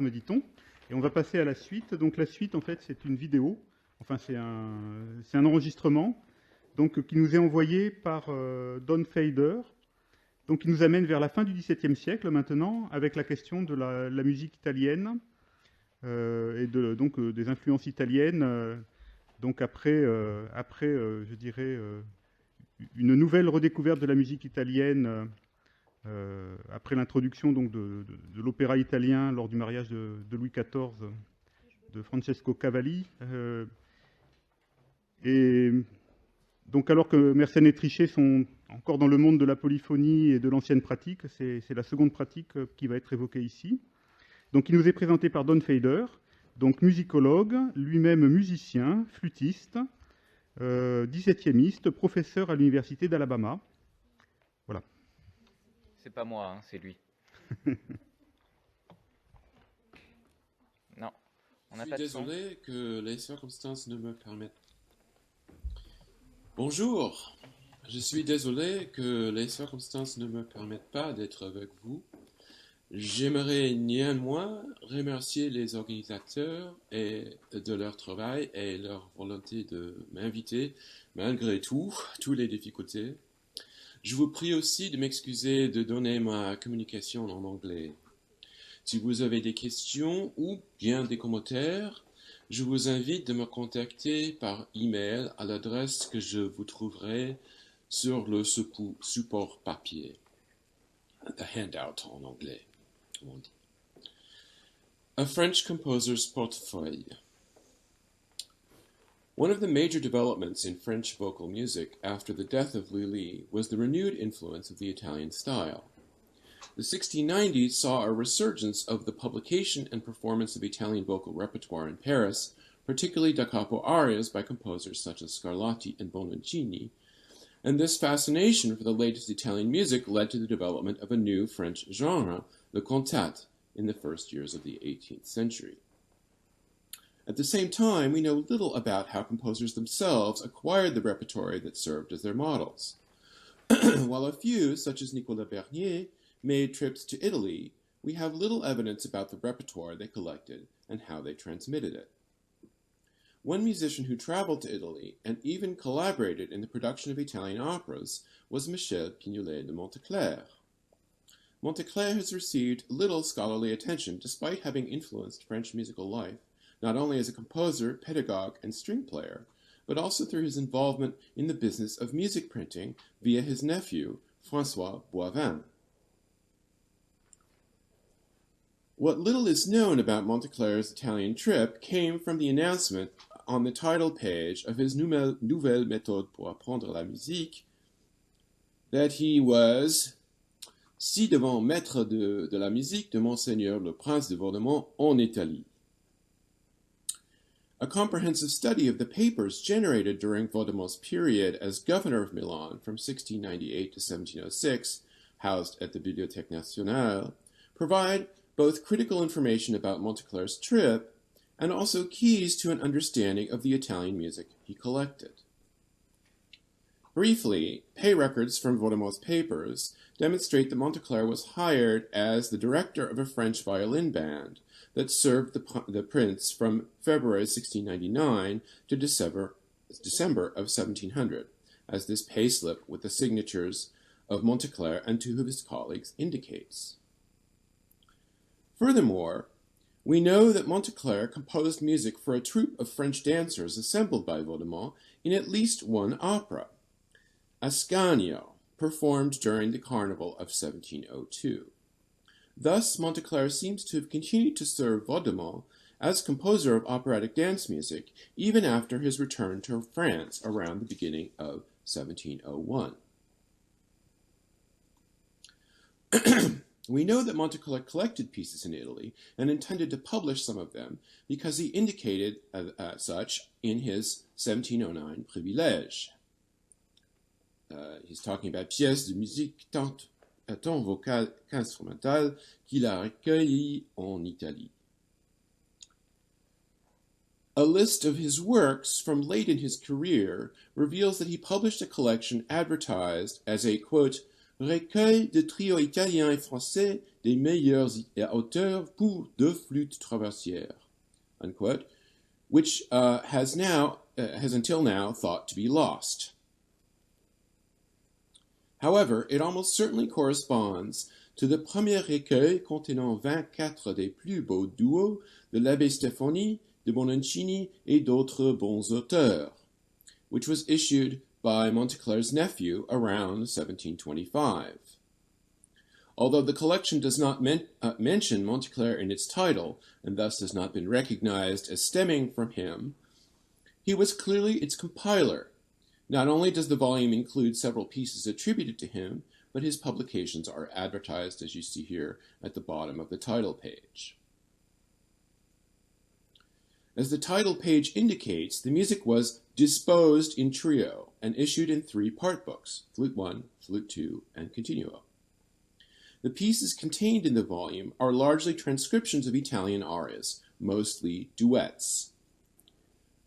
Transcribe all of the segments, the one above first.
me dit-on. Et on va passer à la suite. Donc la suite, en fait, c'est une vidéo. Enfin, c'est un enregistrement donc, qui nous est envoyé par Don Fader, donc qui nous amène vers la fin du XVIIe siècle maintenant, avec la question de la musique italienne et donc des influences italiennes. Donc après, je dirais, une nouvelle redécouverte de la musique italienne après l'introduction donc de l'opéra italien lors du mariage de Louis XIV de Francesco Cavalli. Et donc alors que Mersenne et Trichet sont encore dans le monde de la polyphonie et de l'ancienne pratique, c'est la seconde pratique qui va être évoquée ici. Donc il nous est présenté par Don Fader, donc musicologue, lui-même musicien, flûtiste, 17e, professeur à l'université d'Alabama. Voilà. C'est pas moi, hein, c'est lui. Non, on n'a pas de son. Je suis désolé que les circonstances ne me permettent. Bonjour, je suis désolé que les circonstances ne me permettent pas d'être avec vous. J'aimerais néanmoins remercier les organisateurs de leur travail et leur volonté de m'inviter, malgré toutes les difficultés. Je vous prie aussi de m'excuser de donner ma communication en anglais. Si vous avez des questions ou bien des commentaires, je vous invite de me contacter par email à l'adresse que je vous trouverai sur le support papier. The handout en anglais, comme on dit. A French composer's portefeuille. One of the major developments in French vocal music after the death of Lully was the renewed influence of the Italian style. The 1690s saw a resurgence of the publication and performance of Italian vocal repertoire in Paris, particularly da capo arias by composers such as Scarlatti and Bononcini, and this fascination for the latest Italian music led to the development of a new French genre, the cantate, in the first years of the 18th century. At the same time, we know little about how composers themselves acquired the repertoire that served as their models. While a few, such as Nicolas Bernier, made trips to Italy, we have little evidence about the repertoire they collected and how they transmitted it. One musician who traveled to Italy and even collaborated in the production of Italian operas was Michel Pignolet de Montéclair. Montéclair has received little scholarly attention despite having influenced French musical life, not only as a composer, pedagogue, and string player, but also through his involvement in the business of music printing via his nephew, François Boivin. What little is known about Montéclair's Italian trip came from the announcement on the title page of his Nouvelle méthode pour apprendre la musique that he was ci-devant maître de la musique de Monseigneur le Prince de Vaudémont en Italie. A comprehensive study of the papers generated during Vaudemont's period as governor of Milan from 1698 to 1706, housed at the Bibliothèque nationale, provide both critical information about Montéclair's trip and also keys to an understanding of the Italian music he collected. Briefly, pay records from Vaudemont's papers demonstrate that Montéclair was hired as the director of a French violin band that served the prince from February 1699 to December of 1700, as this payslip with the signatures of Montéclair and two of his colleagues indicates. Furthermore, we know that Montéclair composed music for a troupe of French dancers assembled by Vaudémont in at least one opera, Ascanio, performed during the Carnival of 1702. Thus, Montéclair seems to have continued to serve Vaudémont as composer of operatic dance music even after his return to France around the beginning of 1701. We know that Montéclair collected pieces in Italy and intended to publish some of them because he indicated such in his 1709 Privilège. He's talking about pièces de musique tant vocale qu'instrumentale qu'il a recueillies en Italie. A list of his works from late in his career reveals that he published a collection advertised as a, quote, recueil de trio italien et français des meilleurs auteurs pour deux flûtes traversières, unquote, which has until now thought to be lost. However, it almost certainly corresponds to the premier recueil contenant 24 des plus beaux duos de l'abbé Steffani, de Bononcini, et d'autres bons auteurs, which was issued by Montéclair's nephew around 1725. Although the collection does not mention Montéclair in its title, and thus has not been recognized as stemming from him, he was clearly its compiler. Not only does the volume include several pieces attributed to him, but his publications are advertised, as you see here, at the bottom of the title page. As the title page indicates, the music was disposed in trio and issued in 3 part books, Flute 1, Flute 2, and Continuo. The pieces contained in the volume are largely transcriptions of Italian arias, mostly duets.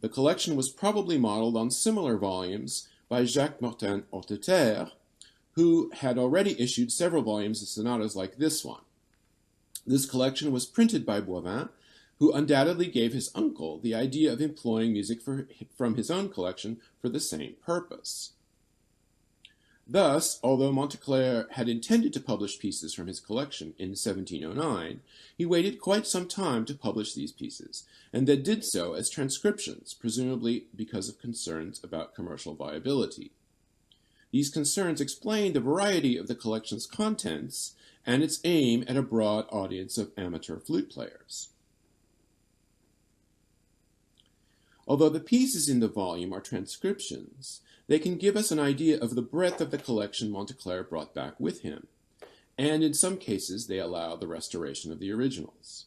The collection was probably modeled on similar volumes by Jacques Martin Orteter, who had already issued several volumes of sonatas like this one. This collection was printed by Boivin, who undoubtedly gave his uncle the idea of employing music from his own collection for the same purpose. Thus, although Montéclair had intended to publish pieces from his collection in 1709, he waited quite some time to publish these pieces, and then did so as transcriptions, presumably because of concerns about commercial viability. These concerns explain the variety of the collection's contents and its aim at a broad audience of amateur flute players. Although the pieces in the volume are transcriptions, they can give us an idea of the breadth of the collection Montéclair brought back with him, and in some cases they allow the restoration of the originals.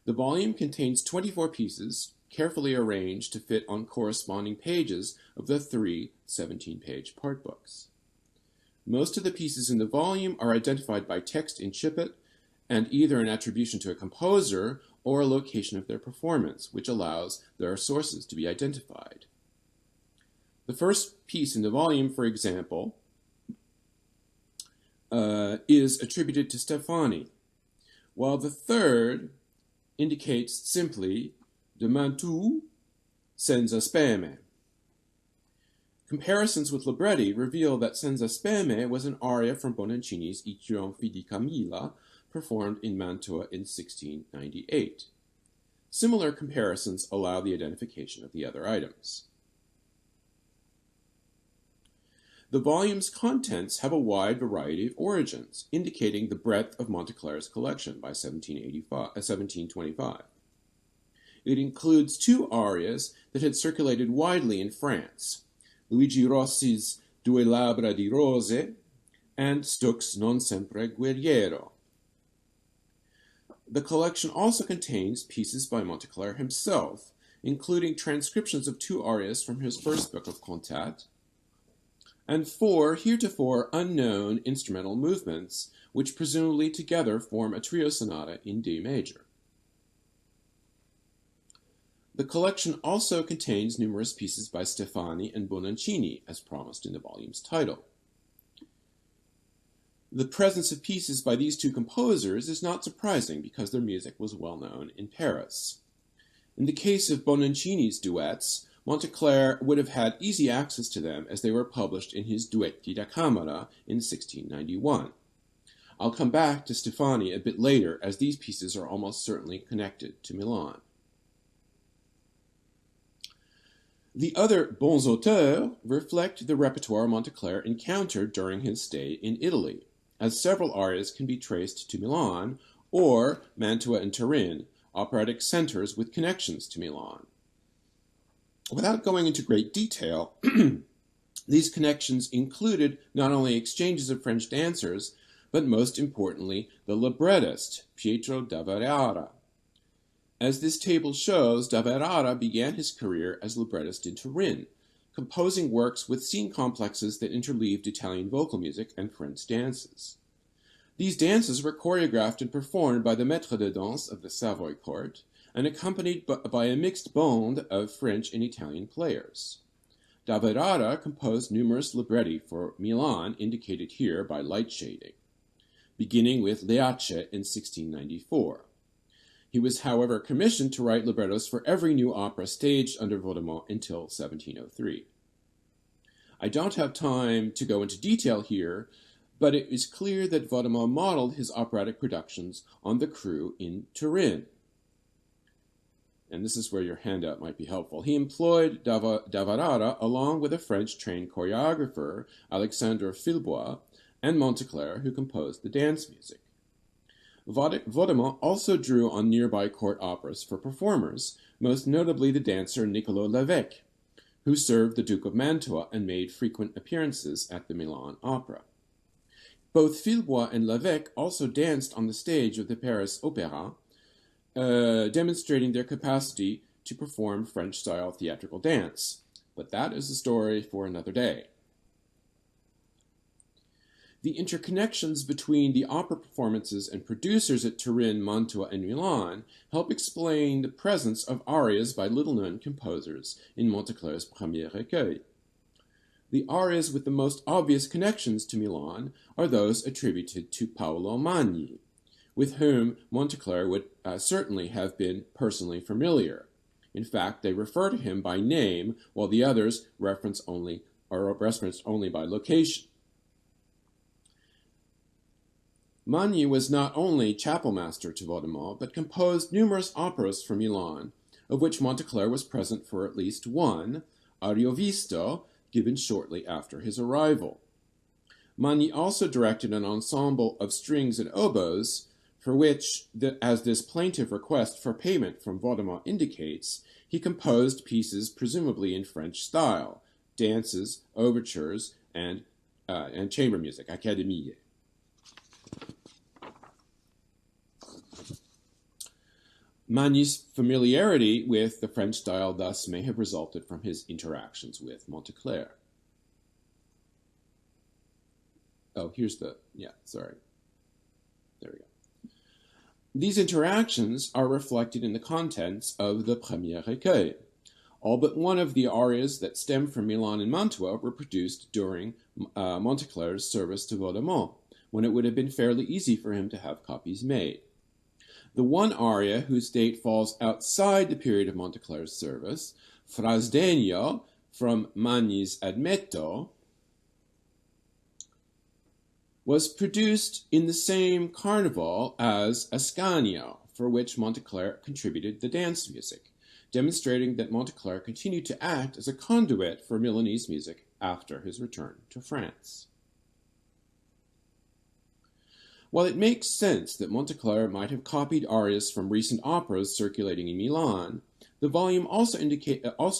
The volume contains 24 pieces, carefully arranged to fit on corresponding pages of the 3 17-page part books. Most of the pieces in the volume are identified by text in Chipet, and either an attribution to a composer or a location of their performance, which allows their sources to be identified. The first piece in the volume, for example, is attributed to Steffani, while the third indicates simply de Mantoux senza speme. Comparisons with libretti reveal that Senza Speme was an aria from Bononcini's I Trionfi di Camilla, performed in Mantua in 1698. Similar comparisons allow the identification of the other items. The volume's contents have a wide variety of origins, indicating the breadth of Montéclair's collection by 1725. It includes 2 arias that had circulated widely in France, Luigi Rossi's Due labbra di rose and Stuck's Non sempre guerriero. The collection also contains pieces by Montéclair himself, including transcriptions of 2 arias from his first book of cantate, and 4 heretofore unknown instrumental movements, which presumably together form a trio sonata in D major. The collection also contains numerous pieces by Steffani and Bononcini, as promised in the volume's title. The presence of pieces by these 2 composers is not surprising because their music was well known in Paris. In the case of Bononcini's duets, Montéclair would have had easy access to them as they were published in his Duetti da Camera in 1691. I'll come back to Steffani a bit later, as these pieces are almost certainly connected to Milan. The other bons auteurs reflect the repertoire Montéclair encountered during his stay in Italy, as several arias can be traced to Milan, or Mantua and Turin, operatic centers with connections to Milan. Without going into great detail, these connections included not only exchanges of French dancers, but most importantly, the librettist, Pietro da Verara. As this table shows, da Verara began his career as librettist in Turin, composing works with scene complexes that interleaved Italian vocal music and French dances. These dances were choreographed and performed by the maître de danse of the Savoy court, and accompanied by a mixed band of French and Italian players. Davarara composed numerous libretti for Milan, indicated here by light shading, beginning with Leace in 1694. He was, however, commissioned to write librettos for every new opera staged under Vaudémont until 1703. I don't have time to go into detail here, but it is clear that Vaudémont modeled his operatic productions on the crew in Turin. And this is where your handout might be helpful. He employed Davarara along with a French-trained choreographer, Alexandre Filbois, and Montéclair, who composed the dance music. Vaudémont also drew on nearby court operas for performers, most notably the dancer Niccolo Lévesque, who served the Duke of Mantua and made frequent appearances at the Milan Opera. Both Filbois and Lévesque also danced on the stage of the Paris Opera, demonstrating their capacity to perform French-style theatrical dance. But that is a story for another day. The interconnections between the opera performances and producers at Turin, Mantua, and Milan help explain the presence of arias by little-known composers in Montéclair's premier recueil. The arias with the most obvious connections to Milan are those attributed to Paolo Magni, with whom Montéclair would certainly have been personally familiar. In fact, they refer to him by name, while the others are referenced only by location. Magni was not only chapel master to Vaudémont, but composed numerous operas for Milan, of which Montéclair was present for at least one, Ariovisto, given shortly after his arrival. Magni also directed an ensemble of strings and oboes, for which, as this plaintive request for payment from Vaudémont indicates, he composed pieces presumably in French style, dances, overtures, and chamber music, académie. Magni's familiarity with the French style thus may have resulted from his interactions with Montéclair. Oh, here's the, sorry. There we go. These interactions are reflected in the contents of the premier recueil. All but one of the arias that stem from Milan and Mantua were produced during Montéclair's service to Vaudémont, when it would have been fairly easy for him to have copies made. The one aria whose date falls outside the period of Montéclair's service, Frasdegno, from Magni's Admetto, was produced in the same carnival as Ascanio, for which Montéclair contributed the dance music, demonstrating that Montéclair continued to act as a conduit for Milanese music after his return to France. While it makes sense that Montéclair might have copied arias from recent operas circulating in Milan, the volume also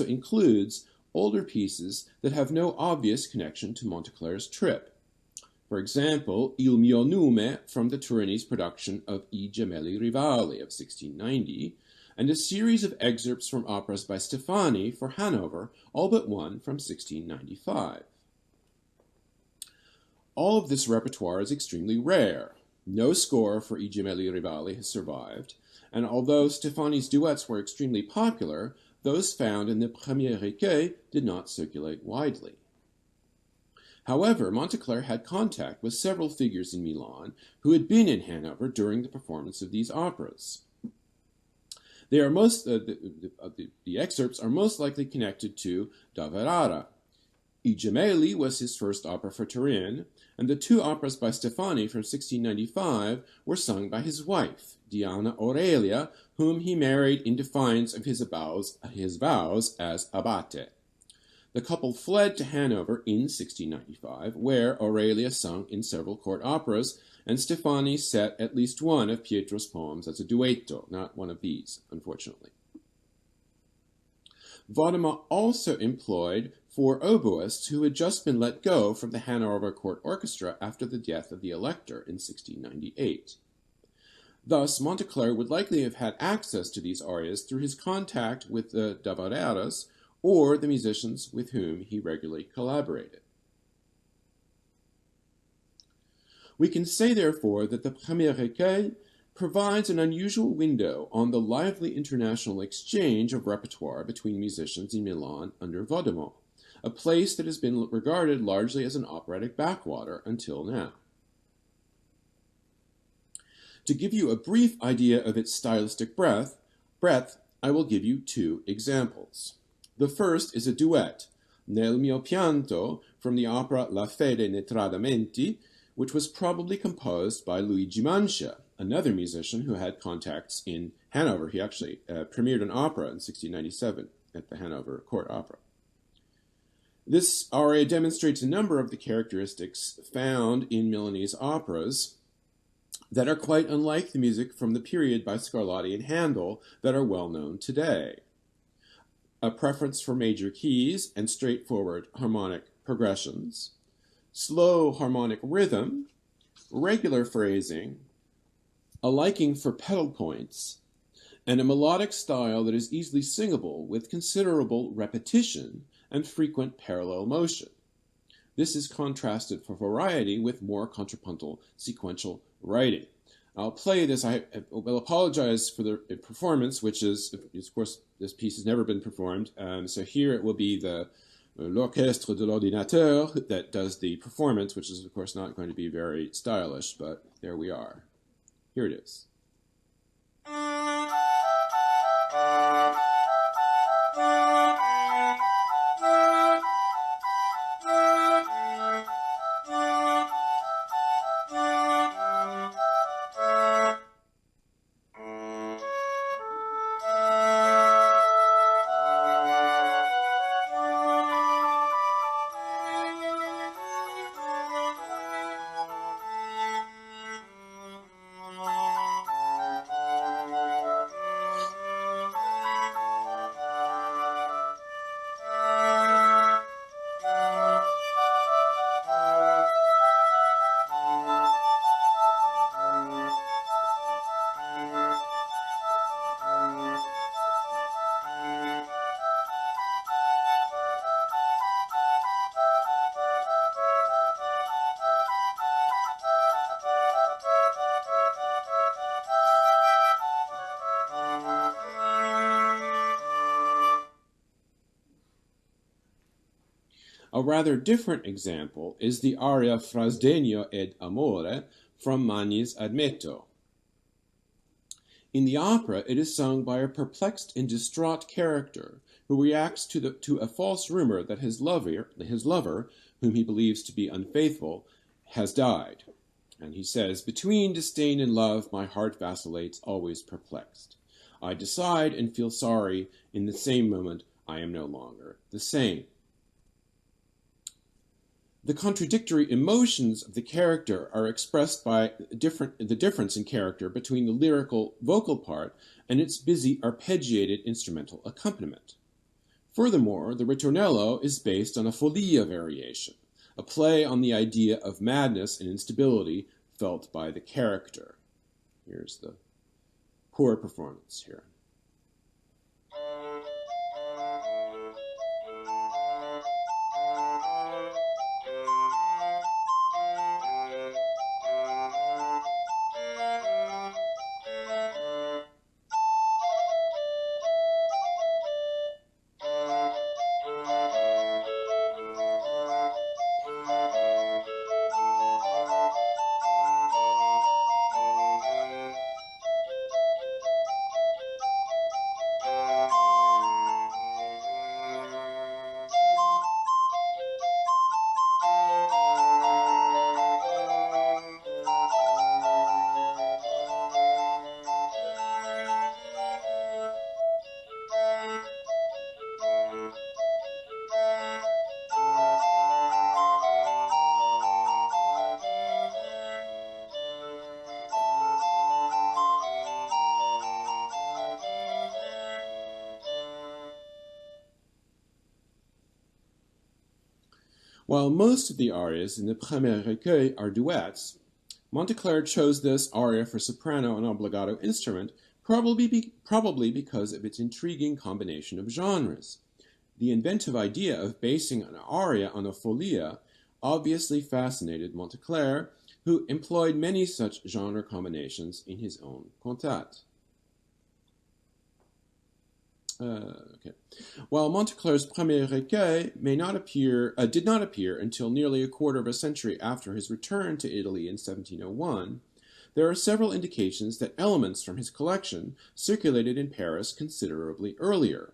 includes older pieces that have no obvious connection to Montéclair's trip. For example, Il mio nome from the Turinese production of I Gemelli Rivali of 1690, and a series of excerpts from operas by Steffani for Hanover, all but one from 1695. All of this repertoire is extremely rare. No score for I Gemelli Rivali has survived, and although Steffani's duets were extremely popular, those found in the premier recueil did not circulate widely. However, Montéclair had contact with several figures in Milan who had been in Hanover during the performance of these operas. They are the excerpts are most likely connected to Davarara. I Gemelli was his first opera for Turin, and the two operas by Steffani from 1695 were sung by his wife, Diana Aurelia, whom he married in defiance of his vows as abate. The couple fled to Hanover in 1695, where Aurelia sung in several court operas, and Steffani set at least one of Pietro's poems as a duetto, not one of these, unfortunately. Vaudémont also employed 4 oboists who had just been let go from the Hanover Court Orchestra after the death of the Elector in 1698. Thus, Montéclair would likely have had access to these arias through his contact with the Davararas or the musicians with whom he regularly collaborated. We can say, therefore, that the premier recueil provides an unusual window on the lively international exchange of repertoire between musicians in Milan under Vaudémont, a place that has been regarded largely as an operatic backwater until now. To give you a brief idea of its stylistic breadth, I will give you two examples. The first is a duet, Nel mio pianto, from the opera La Fede nei Tradimenti, which was probably composed by Luigi Mancia, another musician who had contacts in Hanover. He actually premiered an opera in 1697 at the Hanover Court Opera. This aria demonstrates a number of the characteristics found in Milanese operas that are quite unlike the music from the period by Scarlatti and Handel that are well known today. A preference for major keys and straightforward harmonic progressions, slow harmonic rhythm, regular phrasing, a liking for pedal points, and a melodic style that is easily singable with considerable repetition and frequent parallel motion. This is contrasted for variety with more contrapuntal sequential writing. I'll play this. I will apologize for the performance, which is, of course, this piece has never been performed. So here it will be the l'orchestre de l'ordinateur that does the performance, which is, of course, not going to be very stylish, but there we are. Here it is. A rather different example is the aria Fra sdegno ed amore from Mani's Admetto. In the opera, it is sung by a perplexed and distraught character who reacts to a false rumor that his lover, whom he believes to be unfaithful, has died. And he says, "Between disdain and love, my heart vacillates, always perplexed. I decide and feel sorry. In the same moment, I am no longer the same." The contradictory emotions of the character are expressed by the difference in character between the lyrical vocal part and its busy arpeggiated instrumental accompaniment. Furthermore, the ritornello is based on a folia variation, a play on the idea of madness and instability felt by the character. Here's the poor performance here. While most of the arias in the Premier Recueil are duets, Montéclair chose this aria for soprano and obbligato instrument probably because of its intriguing combination of genres. The inventive idea of basing an aria on a folia obviously fascinated Montéclair, who employed many such genre combinations in his own cantate. While Montéclair's premier recueil did not appear until nearly a quarter of a century after his return to Italy in 1701, there are several indications that elements from his collection circulated in Paris considerably earlier.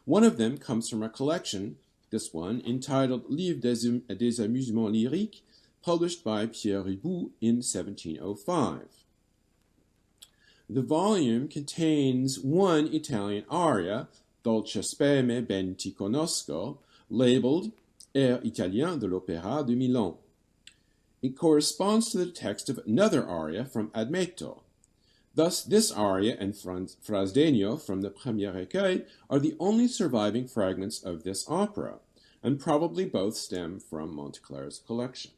One of them comes from a collection, this one, entitled Livre des Amusements Lyriques, published by Pierre Riboud in 1705. The volume contains one Italian aria, Dolce speme ben ti conosco, labeled Air italien de l'Opéra de Milan. It corresponds to the text of another aria from Admetto. Thus, this aria and Frasdegno from the Premier Recueil are the only surviving fragments of this opera, and probably both stem from Montéclair's collection.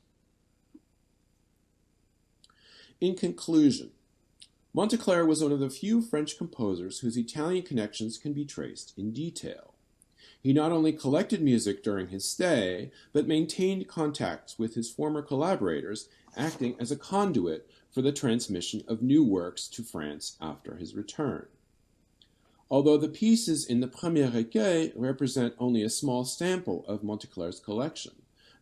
In conclusion, Montéclair was one of the few French composers whose Italian connections can be traced in detail. He not only collected music during his stay, but maintained contacts with his former collaborators, acting as a conduit for the transmission of new works to France after his return. Although the pieces in the Premier Recueil represent only a small sample of Montéclair's collection,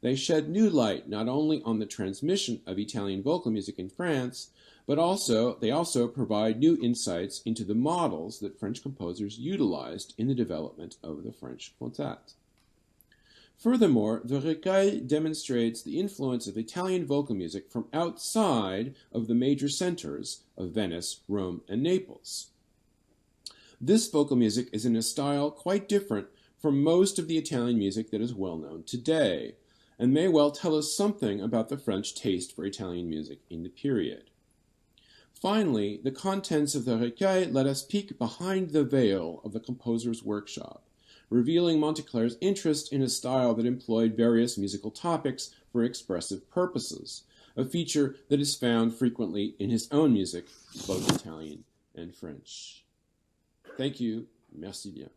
they shed new light not only on the transmission of Italian vocal music in France, but they also provide new insights into the models that French composers utilized in the development of the French cantate. Furthermore, the Recueil demonstrates the influence of Italian vocal music from outside of the major centers of Venice, Rome, and Naples. This vocal music is in a style quite different from most of the Italian music that is well known today, and may well tell us something about the French taste for Italian music in the period. Finally, the contents of the Recueil let us peek behind the veil of the composer's workshop, revealing Montéclair's interest in a style that employed various musical topics for expressive purposes, a feature that is found frequently in his own music, both Italian and French. Thank you. Merci bien.